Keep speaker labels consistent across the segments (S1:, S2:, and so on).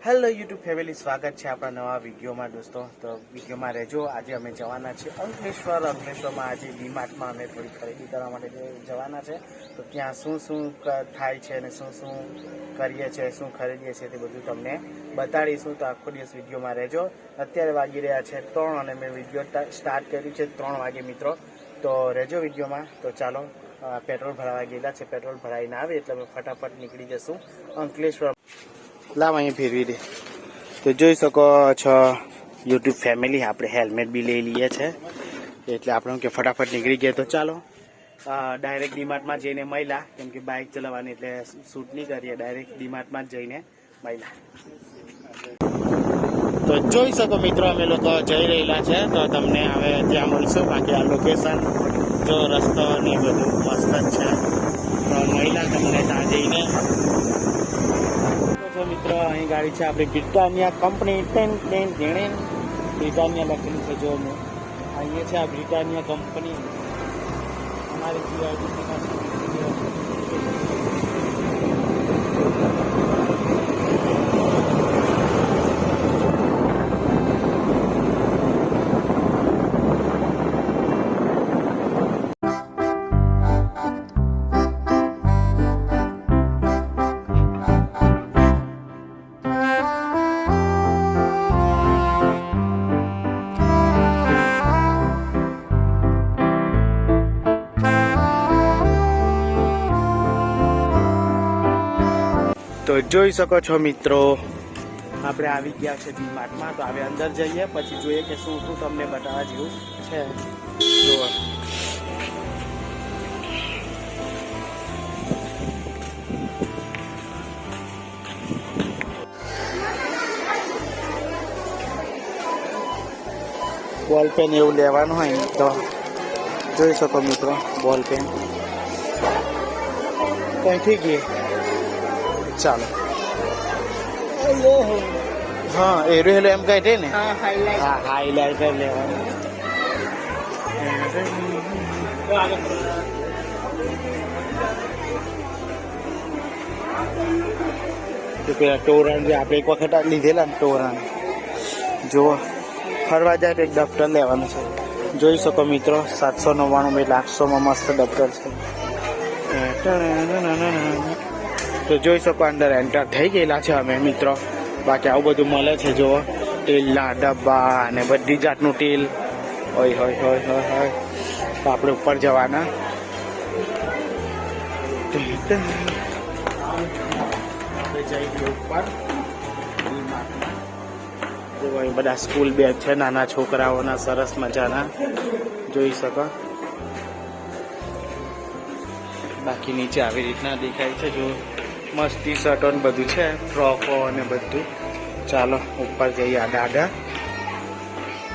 S1: Hello YouTube family, સ્વાગત છે આપણા નવા વિડીયોમાં દોસ્તો. તો વિડીયોમાં રહેજો. આજે અમે જવાના છીએ અંકલેશ્વરમાં આજે ડીમાર્ટમાં અમે થોડી ખરીદી કરવા માટે જવાના છે. તો ત્યાં શું શું થાય છે અને શું શું કરીએ છીએ, શું ખરીદીએ છીએ તે બધું તમને બતાડીશું. તો આખો દિવસ વિડીયોમાં રહેજો. અત્યારે વાગી રહ્યા છે 3 અને મેં વિડીયો સ્ટાર્ટ કર્યું છે 3 વાગે મિત્રો. તો રહેજો વિડીયોમાં. તો ચાલો, પેટ્રોલ ભરાવા ગયેલા છે. પેટ્રોલ ભરાઈને આવે એટલે અમે ફટાફટ નીકળી જશું અંકલેશ્વર. લાવ અહીં ફેરવી દે. તો જોઈ શકો છો યુટ્યુબ ફેમિલી, આપણે હેલ્મેટ બી લઈ લઈએ છે એટલે આપણે કે ફટાફટ નીકળી ગયા. તો ચાલો ડાયરેક્ટ ડીમાર્ટમાં જઈને મહિલા, કેમ કે બાઇક ચલાવવાની એટલે શૂટ નહીં કરીએ, ડાયરેક્ટ ડીમાર્ટમાં જ જઈને મહિલા. તો જોઈ શકો મિત્રો, અમે લોકો જઈ રહેલા છે. તો તમને હવે ત્યાં મળશું. બાકી આ લોકેશન જો રસ્તો ને બધું મસ્ત જ છે. તો મહિલા તમને ત્યાં જઈને મિત્રો. અહીં ગાડી છે આપણી બ્રિટાનિયા કંપની. બ્રિટાનિયા લખેલું છે જો અહીંયા છે આ બ્રિટાનિયા કંપની. અમારી તો જોઈ શકો છો મિત્રો, આપણે આવી ગયા છે ડીમાર્ટમાં. તો હવે અંદર જઈએ, પછી જોઈએ કે શું શું તમને બતાવવા જેવું છે. જુઓ બોલ પેન એવું લેવાનું હોય ને તો જોઈ શકો મિત્રો, બોલ પેન કઈથી ગઈ. ચાલો, હા એ રહેલો એમ કહે ને. હા, હાઈલાઇટર લેવાનું. પેલા ટોરણ જે આપણે એક વખત લીધેલા ને ટોરણ, જુઓ ફરવા જાય તો એક દફતર લેવાનું છે. જોઈ શકો મિત્રો, 799 એટલે 800માં મસ્ત દફતર છે. તો જોઈ શકો અંદર એન્ટર થઈ ગયેલા છે અમે મિત્રો. બાકી આવું બધું મળે છે જુઓ, તેલના ડબ્બા અને બધી જાતનું તેલ. હોય હોય હોય હોય હોય. તો આપણે ઉપર જવાના. આપણે જઈએ ઉપર. અહીં બધા સ્કૂલ બેગ છે નાના છોકરાઓના, સરસ મજાના જોઈ શકો. બાકી નીચે આવી રીતના દેખાય છે જો, મસ્ત ટી શર્ટો ને બધું છે, ફ્રોકો અને બધું. ચાલો ઉપર જઈએ. આડા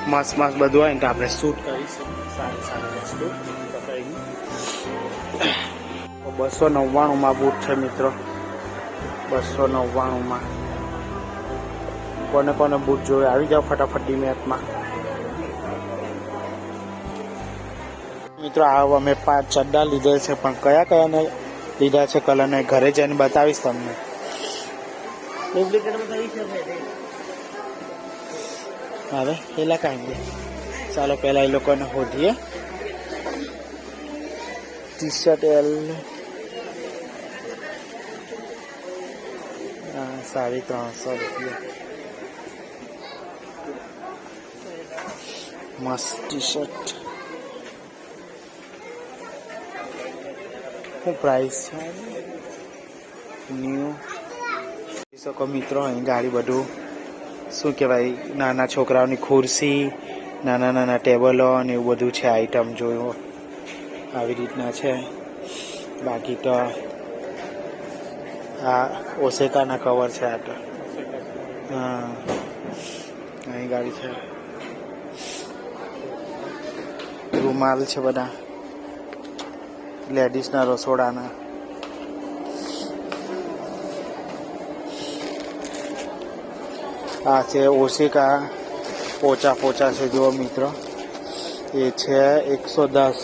S1: મસ્ત મસ્ત બધું હોય ને તો આપણે શૂટ કરીશું. સારી સારી વસ્તુ. 299માં બૂટ છે મિત્રો, 299માં. કોને કોને બૂટ જોઈએ આવી જાઓ ફટાફટ ડીમાર્ટમાં મિત્રો. આ અમે 5 ચડ્ડા લીધેલ છે, પણ કયા કયાને લીધા છે કલરને ઘરે જઈને બતાવીશ તમને. હવે પેલા કાંઈ દે. ચાલો પેલા એ લોકોને શોધીએ. ટી શર્ટ એલ 350 રૂપિયા. મસ્ત ટી શર્ટ. શું પ્રાઇસ છે ન્યૂ? જોઈ શકો મિત્રો, અહીં ગાડી બધું શું કહેવાય, નાના છોકરાઓની ખુરશી, નાના નાના ટેબલો અને એવું બધું છે. આઈટમ જોયો આવી રીતના છે. બાકી તો આ ઓસેકાના કવર છે. આ તો હા, અહીં ગાડી છે. રૂમાલ છે બધા લેડીઝના રસોડાના. આ છે ઓશિકા પોચા છે જુઓ મિત્રો, એ છે 110.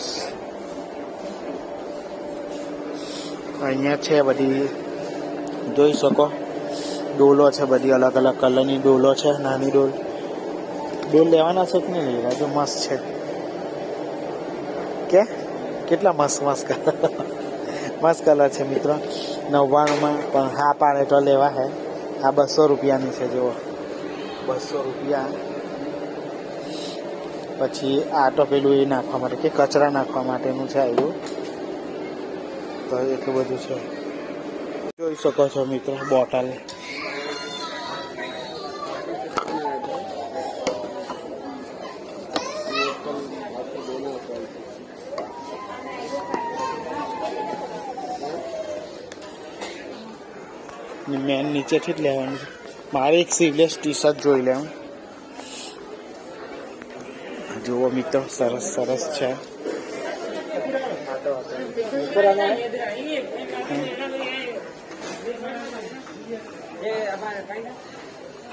S1: અહીંયા છે બધી જોઈ શકો ડોલો છે બધી અલગ અલગ કલરની ડોલો છે. નાની ડોલ લેવાના છે કે નહીં લેવા? જો મસ્ત છે કે કેટલા મસ્ત મસ્ત કલર છે મિત્રો. 99માં પણ હા પાડે તો લેવા હે. આ 200 રૂપિયાની છે. જુઓ 200 રૂપિયા. પછી આ તો પેલું એ નાખવા માટે કે કચરા નાખવા માટેનું છે આવ્યું. તો એટલું બધું છે. જોઈ શકો છો મિત્રો બોટલ. મેન નીચેથી જ લેવાનું છે. મારે એક સ્લીવલેસ ટી શર્ટ જોઈ લેવું. જુઓ મિત્રો સરસ સરસ છે.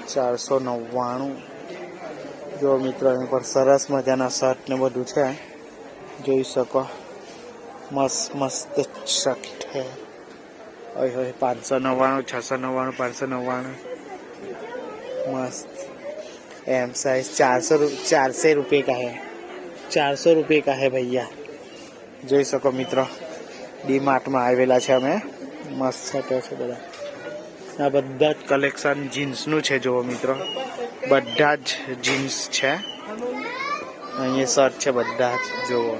S1: 499. જો મિત્રો એની પર સરસ મજાના શર્ટ ને બધું છે. જોઈ શકો મસ્ત મસ્ત શર્ટ છે. ઓય હોય 599, 699, 599 मस्त. एम साइज 400 रुपये का है. 400 रुपये का है भैया. જોઈ શકો મિત્રો ડી માર્ટમાં આવેલા છે અમે. મસ્ત શર્ટો છે બધા. આ બધા જ કલેક્શન જીન્સનું છે. જુઓ મિત્રો બધા જ જીન્સ છે. અહીંયા શર્ટ છે બધા જ. જુઓ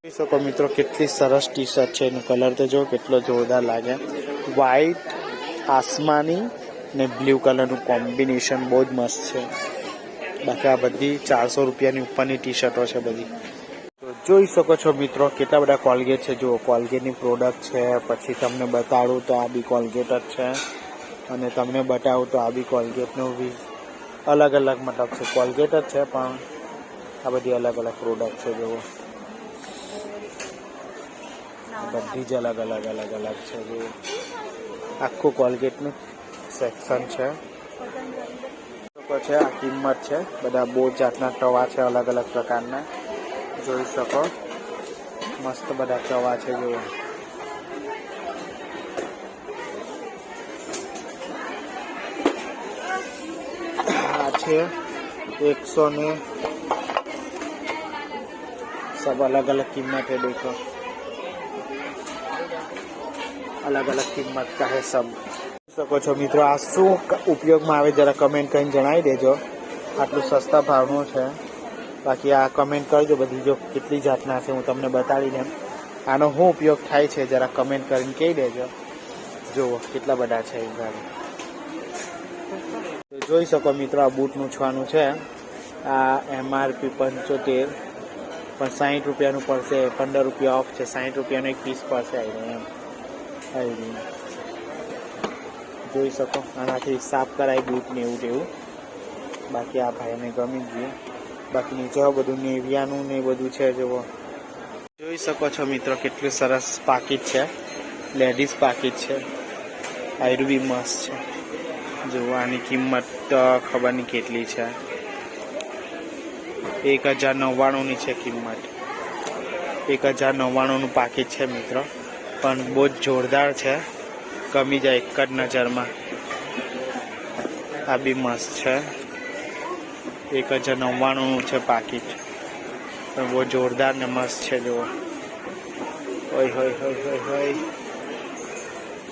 S1: જોઈ શકો મિત્રો કેટલી સરસ ટી શર્ટ છે. એનો કલર તો જો કેટલો જોરદાર લાગે. વ્હાઈટ આસમાની ને બ્લુ કલરનું કોમ્બિનેશન બહુ જ મસ્ત છે. બાકી આ બધી 400 રૂપિયાની ઉપરની ટી શર્ટો છે બધી. તો જોઈ શકો છો મિત્રો કેટલા બધા કોલગેટ છે. જુઓ કોલગેટની પ્રોડક્ટ છે. પછી તમને બતાડું તો આ બી કોલગેટ જ છે. અને તમને બતાવું તો આ બી કોલગેટનું બી અલગ અલગ મતલબ છે. કોલગેટ જ છે પણ આ બધી અલગ અલગ પ્રોડક્ટ છે. જુઓ બધી જ અલગ છે. જુઓ આખું કોલગેટનું સેક્શન છે. છે આ કિંમત છે. બધા બહુ જાતના તવા છે અલગ અલગ પ્રકારના. જોઈ શકો મસ્ત બધા તવા છે. જુઓ આ છે 100 ने सब अलग अलग कीमत है. देखो अलग अलग कीमत का है सब. શકો છો મિત્રો આ શું ઉપયોગમાં આવે જરા કમેન્ટ કરીને જણાવી દેજો. આટલું સસ્તા ભાવનું છે. બાકી આ કમેન્ટ કરજો બધી જો કેટલી જાતના છે હું તમને બતાડી દઉં. આનો શું ઉપયોગ થાય છે જરા કમેન્ટ કરીને કહી દેજો. જુઓ કેટલા બધા છે. જોઈ શકો મિત્રો આ બૂટનું છવાનું છે. આ MRP 75 પણ 60 રૂપિયાનું પડશે. 15 રૂપિયા ઓફ છે. 60 રૂપિયાનો એક પીસ પડશે. આવી જોઈ શકો આનાથી સાફ કરાય બૂટ ને એવું તેવું. બાકી આ ભાઈને ગમી ગયું. બાકી નીચે બધું નેવિયાનું ને બધું છે. જુઓ જોઈ શકો છો મિત્રો કેટલું સરસ પાકીટ છે. લેડીઝ પાકીટ છે. આયરું બી મસ્ત છે. જુઓ આની કિંમત ખબર નહીં કેટલી છે. 1099ની છે કિંમત. 1099નું પાકીટ છે મિત્રો. પણ બહુ જ જોરદાર છે. ગમી જાય એક જ નજરમાં. આ બી મસ્ત છે. 1099નું છે પાકીટ. પણ બહુ જોરદાર ને મસ્ત છે. જુઓ ઓય હોય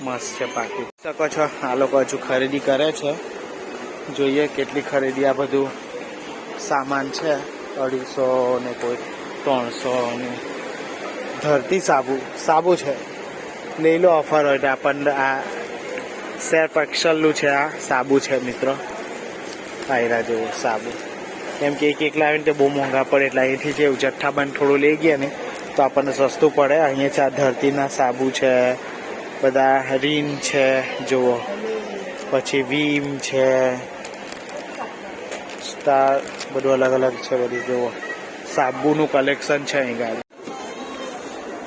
S1: મસ્ત છે પાકીટ. શકો છો આ લોકો હજુ ખરીદી કરે છે. જોઈએ કેટલી ખરીદી. આ બધું સામાન છે 250 ને કોઈ 300 ને ધરતી સાબુ છે. લઈ લો ઓફર હોય તો આપણને. આ સેલ્ફ એક્સલનું છે. આ સાબુ છે મિત્રો. આયરા જેવું સાબુ. કેમ કે એક લાવીને તે બહુ મોંઘા પડે એટલે અહીંથી જે જથ્થાબંધ થોડું લઈ ગયા ને તો આપણને સસ્તું પડે. અહીંયા છે આ ધરતીના સાબુ છે. બધા રીન છે. જુઓ પછી વીમ છે. સ્ટાર બધું અલગ અલગ છે. બધી જુઓ સાબુનું કલેક્શન છે અહીં ગાડી.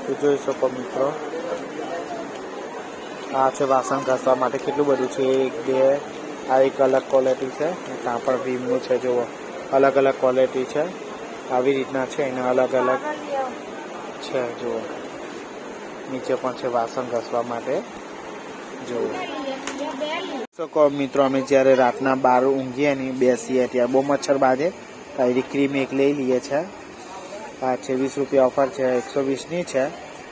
S1: તો જોઈ શકો મિત્રો આ છે વાસણ ઘસવા માટે. કેટલું બધું છે. 1 2 આ એક અલગ ક્વોલિટી છે. ત્યાં પણ વીમનું છે. જુઓ અલગ અલગ ક્વોલિટી છે. આવી રીતના છે. એને અલગ અલગ છે. જુઓ નીચે પણ છે વાસણ ઘસવા માટે. જુઓ શકો મિત્રો અમે જ્યારે રાતના 12 ઊંઘીએ ને બેસીએ ત્યારે બહુ મચ્છર બાજે તો આવી ક્રીમ એક લઈ લઈએ છે. આ 26 રૂપિયા ઓફર છે, 120ની છે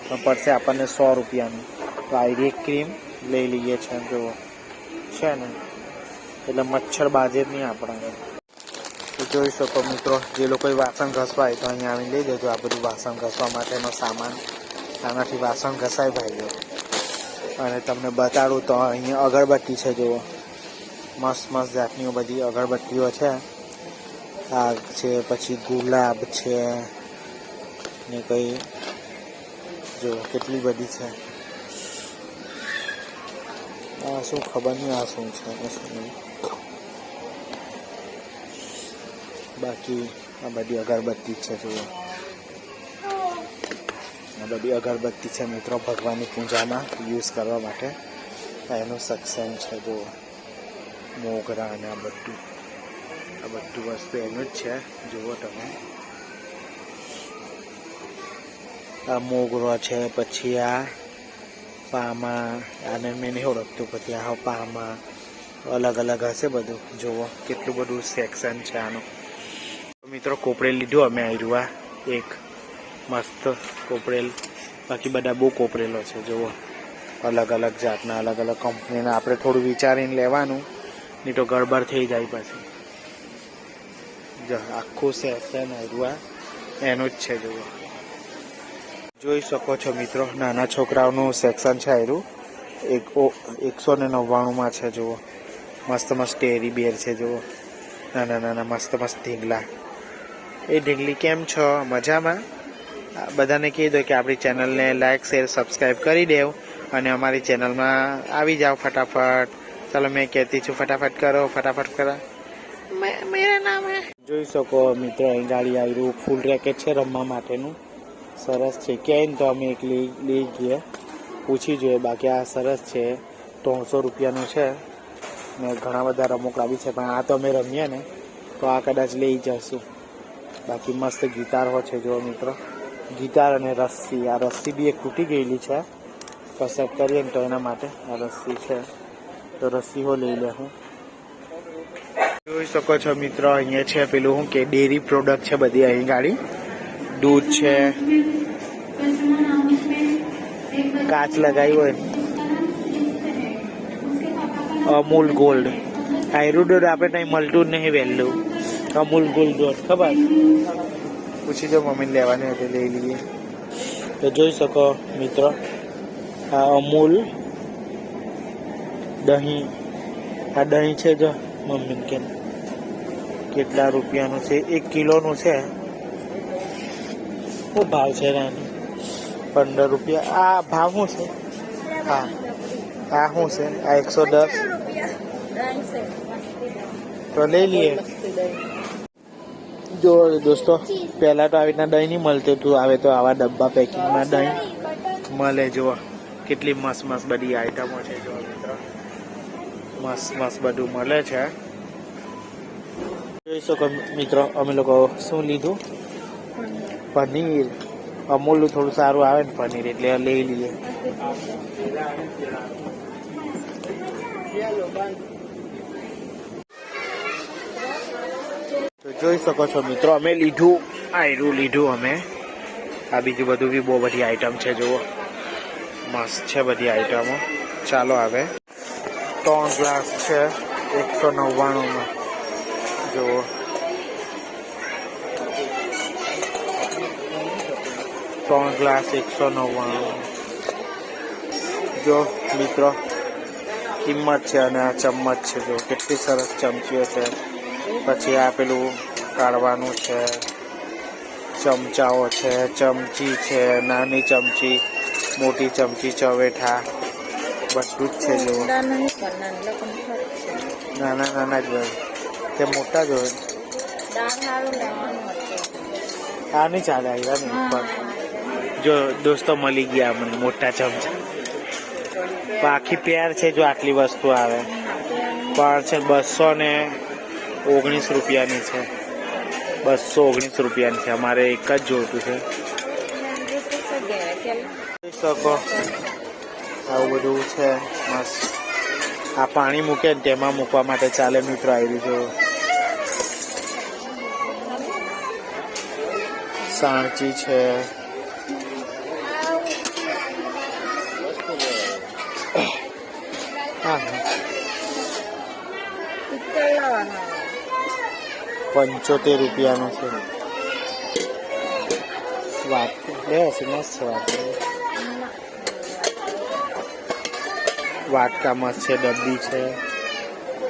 S1: પણ પડશે આપણને 100 રૂપિયાની. તો આવી એક ક્રીમ લઈ લઈએ છે જુઓ છે ને, એટલે મચ્છર બાજે જ નહીં આપણને. તો જોઈ શકો મિત્રો, જે લોકોએ વાસણ ઘસવા હોય તો અહીંયા આવીને લઈ લેજો. આ બધું વાસણ ઘસવા માટેનો સામાન, આનાથી વાસણ ઘસાય ભાઈઓ. અને તમને બતાડું તો અહીંયા અગરબત્તી છે જુઓ, મસ્ત મસ્ત જાતની બધી અગરબત્તીઓ છે. આગ છે, પછી ગુલાબ છે ને કઈ જો કેટલી બધી છે. આ શું ખબર નહીં આ શું છે શું નહીં. બાકી આ બધી અગરબત્તી છે જુઓ, આ બધી અગરબત્તી છે મિત્રો, ભગવાનની પૂજામાં યુઝ કરવા માટે. એનું સક્ષમ છે જુઓ, મોગરા અને આ બધું વસ્તુ એનું જ છે જુઓ તમે. આ મોગરો છે, પછી આ પામા, આને મેં નહીં ઓળખતું. પછી આ પામા અલગ અલગ હશે બધું જુઓ, કેટલું બધું સેક્શન છે આનું. મિત્રો કોપરેલ લીધું અમે આવ્યું એક મસ્ત કોપરેલ. બાકી બધા બહુ કોપરેલો છે જુઓ, અલગ અલગ જાતના, અલગ અલગ કંપનીના. આપણે થોડું વિચારીને લેવાનું, નહીં તો ગડબડ થઈ જાય પછી. જો આખું સેક્શન આવ્યું એનું જ છે જુઓ, જોઈ શકો છો મિત્રો. નાના છોકરાઓનું સેક્શન છે આવ્યું, 199માં છે જુઓ. મસ્ત મસ્ત ટેરી બેર છે જુઓ, નાના નાના મસ્ત મસ્ત ઢીંગલા. એ ઢીંગલી કેમ છો? મજામાં? બધાને કહી દો કે આપણી ચેનલને લાઈક શેર સબસ્ક્રાઈબ કરી દેવ અને અમારી ચેનલમાં આવી જાઓ ફટાફટ. ચાલો મેં કહેતી છું ફટાફટ કરો, ફટાફટ કરો. મેરા નામ હે. જોઈ શકો મિત્રો, અહીં ગાડી આવ્યું, ફૂલ રેકેટ છે રમવા માટેનું. સરસ છે. ક્યાંય તો અમે એક લઈ ગયા, પૂછી જોઈએ. બાકી આ સરસ છે, 300 રૂપિયાનું છે ને ઘણા બધા રમકડા બી છે. પણ આ તો અમે રમીએ ને તો આ કદાચ લઈ જશું. બાકી મસ્ત ગિટારો છે જો મિત્રો, ગિટાર અને રસ્સી. આ રસ્સી બી એક તૂટી ગયેલી છે, કસરત કરીએ ને તો એના માટે આ રસ્સી છે. તો રસ્સીઓ લઈ લે હું. જોઈ શકો છો મિત્રો, અહીંયા છે પેલું શું કે ડેરી પ્રોડક્ટ છે બધી. અહીં ગાડી દૂધ છે, કાચ લગાવી હોય, અમૂલ ગોલ્ડ. આયરું દૂધ આપણે ત્યાં મળતું જ નહીં વહેલું. અમૂલ ગોલ્ડ દૂધ ખબર, પૂછી જો મમ્મીને લેવાની હતી લઈ લઈએ. તો જોઈ શકો મિત્રો, આ અમૂલ દહીં. આ દહીં છે જો મમ્મીને કે કેટલા રૂપિયાનું છે, 1 કિલોનું છે. શું ભાવ છે એનો? 15 રૂપિયા. આ ભાવ શું છે? હા આ શું છે? આ 110. તો લઈ લઈએ. જો દોસ્તો, પહેલાં તો આવી રીતના દહીં નહીં મળતું હતું, હવે તો આવા ડબ્બા પેકિંગમાં દહીં મળે. જુઓ કેટલી મસ્ત મસ્ત બધી આઈટમો છે જો મિત્રો, મસ્ત મસ્ત બધું મળે છે. જોઈ શકો મિત્રો, અમે લોકો શું લીધું? પનીર. અમૂલનું થોડું સારું આવે ને પનીર, એટલે લઈ લઈએ. તો જોઈ શકો છો મિત્રો, અમે લીધું આયરું લીધું અમે. આ બીજું બધું બી બહુ બધી આઈટમ છે જુઓ, મસ્ત છે બધી આઈટમો. ચાલો આવે. 3 ગ્લાસ છે 199માં જુઓ. ત્રણ ગ્લાસ 199. જો મિત્રો કિંમત છે. અને આ ચમચ છે જો, કેટલી સરસ ચમચીઓ છે. પછી આ પેલું કાઢવાનું છે, ચમચાઓ છે, ચમચી છે, નાની ચમચી, મોટી ચમચી, ચવેઠા, બધું જ છે જો. નાના નાના જ હોય તે મોટા જ હોય. આ નહીં ચાલે આવ્યા ને ઉપર. જો દોસ્તો મળી ગયા મને મોટા ચમચા. આખી પેર છે જો, આટલી વસ્તુ આવે પણ છે 219 રૂપિયાની છે. 219 રૂપિયાની છે. અમારે એક જ જોઈતું છે. જોઈ શકો આવું બધું છે મસ્ત. આ પાણી મૂકે ને તેમાં મૂકવા માટે ચાલે મિત્રો. આવી જો સાણચી છે, હા 75 રૂપિયાનું છે. વાત છે મસ્ત છે. વાટકા મસ્ત છે, ડબ્બી છે,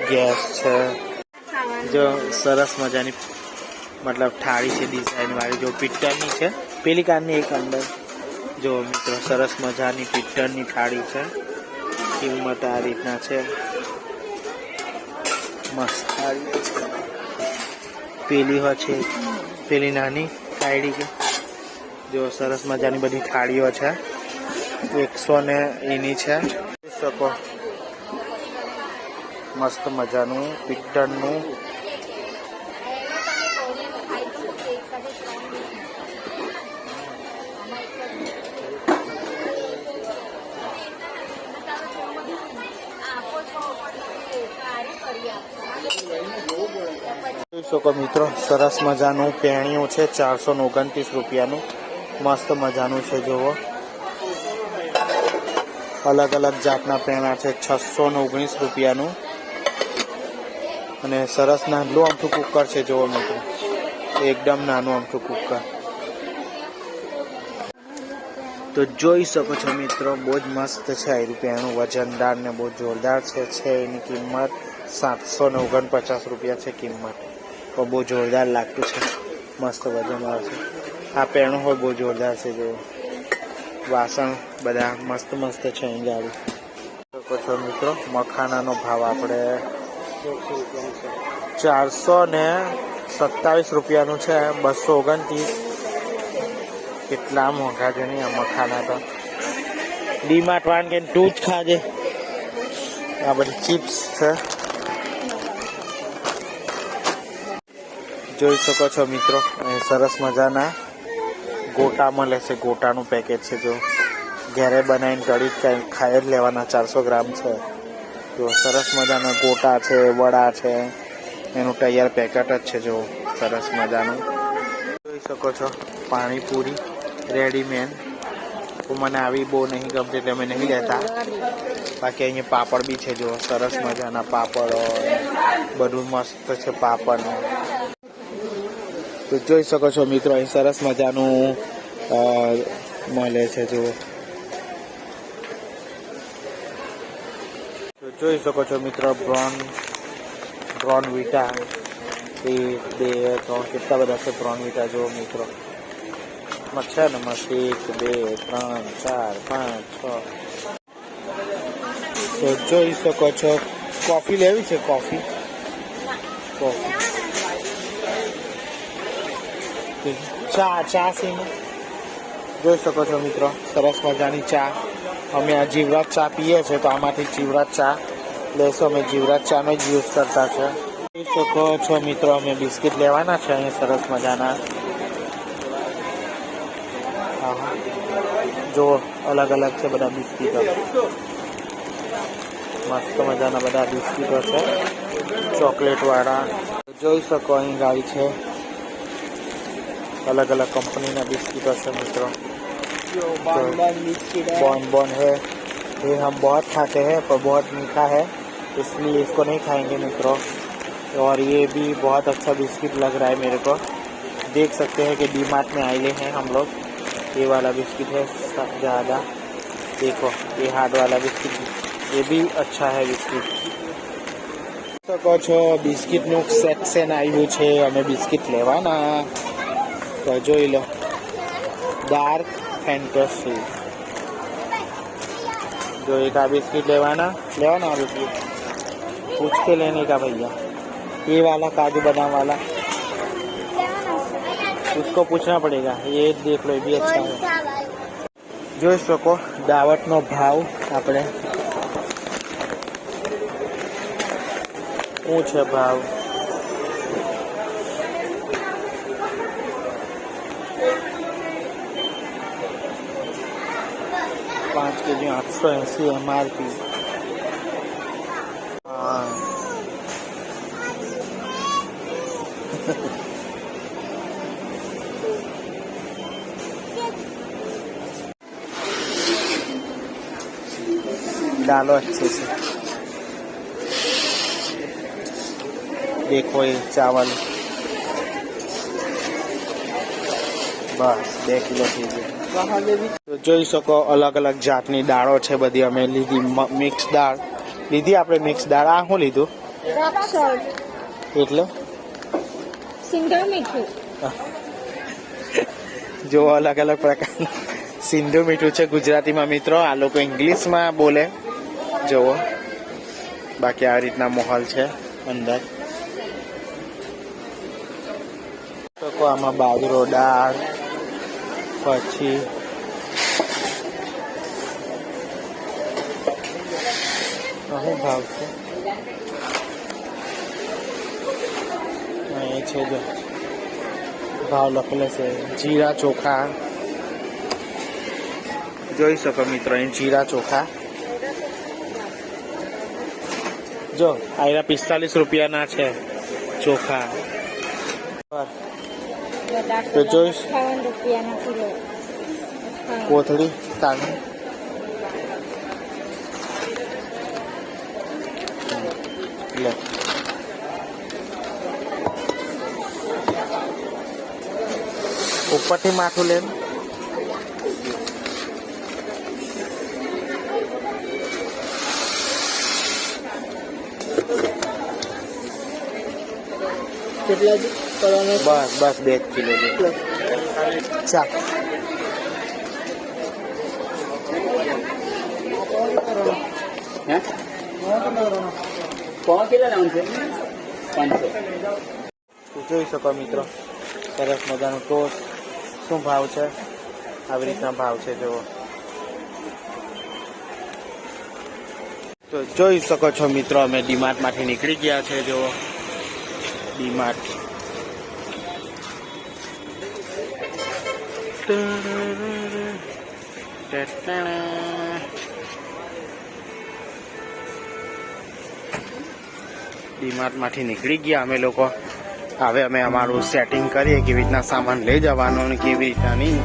S1: ગેસ છે. જો સરસ મજાની મતલબ થાળી છે ડિઝાઇન વાળી, જો પિત્તળની છે. પેલી કારની એક અંદર જો મિત્રો સરસ મજાની પિત્તળની થાળી છે. કિંમત આ રીતના છે. મસ્ત થાળી છે. પેલી હોય છે, પેલી નાની થાળી કે જો સરસ મજાની બધી થાળીઓ છે. 100 ને એની છે. જોઈ શકો મસ્ત મજાનું પિત્તળનું. જોઈ શકો મિત્રો સરસ મજાનું પેણિયું છે. 429 રૂપિયાનું મસ્ત મજાનું છે. જુઓ અલગ અલગ જાતના પેણા છે. 619 રૂપિયાનું. અને સરસ નાનું અમથું કુકર છે. જુઓ મિત્રો એકદમ નાનું અમથું કુકર. તો જોઈ શકો છો મિત્રો બહુ જ મસ્ત છે. આ રૂપિયાનું વજનદાર ને બહુ જોરદાર છે. એની કિંમત 749 રૂપિયા છે કિંમત. તો બહુ જોરદાર લાગતું છે. મસ્ત વજનદાર છે. આ પેણું હોય બહુ જોરદાર છે. જો વાસણ બધા મસ્ત મસ્ત છે. અહીં ગાડી શકો છો મિત્રો. મખાનાનો ભાવ આપણે 427 રૂપિયાનું છે. 229. કેટલા મોંઘા છે નહીં આ મખાના તો. ડીમાર્ટ વાન કે તું જ ખાજે. આ બધી ચિપ્સ છે. જોઈ શકો છો મિત્રો અહીં સરસ મજાના ગોટા મળે છે. ગોટાનું પેકેટ છે. જો ઘરે બનાવીને કડી ખાઈ જ લેવાના. 400 ગ્રામ છે. જો સરસ મજાના ગોટા છે, વડા છે. એનું તૈયાર પેકેટ જ છે. જો સરસ મજાનું જોઈ શકો છો. પાણીપુરી રેડીમેડ. મને આવી બહુ નહીં ગમતી એટલે અમે નહીં લેતા. બાકી અહીંયા પાપડ બી છે. જો સરસ મજાના પાપડ બધું મસ્ત છે પાપડ. તો જોઈ શકો છો મિત્રો અહીં સરસ મજાનું મળે છે. જુઓ તો જોઈ શકો છો મિત્રો બ્રોન વિટા 1 2 3 કેટલા બધા છે બ્રોન વિટા. જુઓ મિત્રો છે ને મસ્ત 1 2 3 4 5 6. તો જોઈ શકો છો કોફી લેવી છે. કોફી ચા સીને જોઈ શકો છો મિત્રો સરસ મજાની ચા. અમે આ જીવરાજ ચા પીએ છીએ તો આમાંથી જીવરાજ ચા લેશો. અમે જીવરાજ ચાનો જ યુઝ કરતા છે. જોઈ શકો છો મિત્રો અમે બિસ્કિટ લેવાના છે અહીંયા સરસ મજાના. જો અલગ અલગ છે બધા બિસ્કીટો. મસ્ત મજાના બધા બિસ્કીટો છે ચોકલેટ વાળા. જોઈ શકો અહીં ગાડી છે. अलग अलग कंपनी ना बिस्किट है मित्रों. बॉन है ये हम बहुत खाते हैं पर बहुत मीठा है इसलिए इसको नहीं खाएंगे मित्रों. और ये भी बहुत अच्छा बिस्किट लग रहा है मेरे को. देख सकते हैं कि डीमार्ट में आए हैं हम लोग. ये वाला बिस्किट है ज़्यादा. देखो ये हार्ड वाला बिस्किट ये भी अच्छा है बिस्किट. શકો છો બિસ્કિટનું સેક્શન આવ્યું છે. અમે બિસ્કિટ લેવાના तो જોઈ લો डार्क फैंटेसी. जो एक बिस्किट लेवाना बिस्किट पूछ के लेने का भैया. ये वाला काजू बादाम वाला उसको पूछना पड़ेगा. ये देख लो ये भी अच्छा है. જોઈ શકો દાવતનો ભાવ આપણે શું છે ભાવ. 5 kg 880 MRP. डालो अच्छे से, देखो ये चावल बस 2 किलो थी गए। तो જોઈ શકો અલગ અલગ જાતની દાળો છે બધી અમે લીધી। મિક્સ દાળ લીધી આપણે, મિક્સ દાળ। આ શું લીધું?
S2: રોક સોલ્ટ
S1: એટલે
S2: સિંગલ મીઠું।
S1: જો અલગ અલગ પ્રકારનું સિંધુ મીઠું છે ગુજરાતીમાં મિત્રો, આ લોકો ઇંગ્લિશમાં બોલે જુઓ। બાકી આ રીતના માહોલ છે અંદર। તો આમાં બાજરો દાળ, પછી શું ભાવ છે? એ છે જો ભાવ લખેલો છે। જીરા ચોખા જોઈ શકો મિત્રો, અહીં જીરા ચોખા જો આયરા 45 રૂપિયાના છે ચોખા। તો જોઈશ
S2: 58 રૂપિયાના કિલો।
S1: કોથળી તાણી લે, ઉપરથી માથું લે।
S2: કેટલા કરવાનો?
S1: બસ બસ 2 કિલો ચા। જોઈ શકો મિત્રો સરસ મજાનું ટોસ્ટ। શું ભાવ છે? આવી રીતના ભાવ છે જુઓ। તો જોઈ શકો છો મિત્રો અમે ડીમાર્ટ માંથી નીકળી ગયા છે જુઓ। ડીમાર્ટ માંથી નીકળી ગયા અમે લોકો। હવે અમે અમારું સેટિંગ કરીએ કેવી રીતના સામાન લઈ જવાનો અને કેવી રીતના નહીં।